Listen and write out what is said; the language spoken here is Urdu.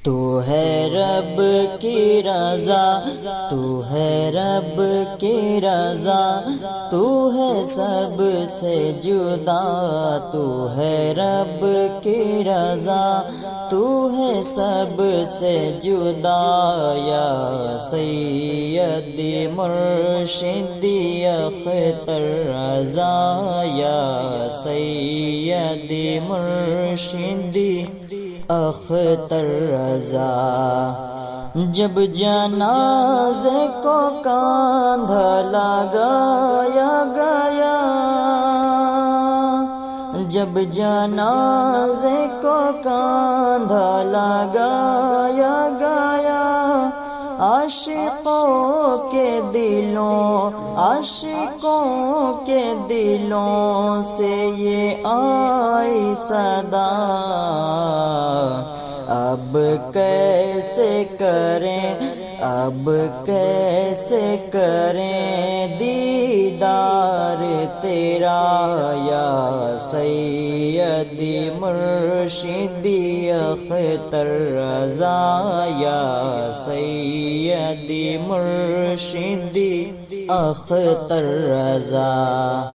تو ہے رب کی رضا، تو ہے رب کی رضا، تو ہے سب سے جدا، تو ہے رب کی رضا، تو ہے سب سے جدا، یا سیدی مرشدی اختر رضا، یا سیدی مرشدی اختر رضا۔ جب جنازے کو کاندھا لگایا گیا، جب جنازے کو کاندھا لگایا گیا، عاشقوں کے دلوں، عاشقوں کے دلوں سے یہ آئی صدا، اب کیسے کریں، اب کیسے کریں دیدار تیرا، یا سیدی مرشدی اختر رضا، یا سیدی مرشدی اختر رضا۔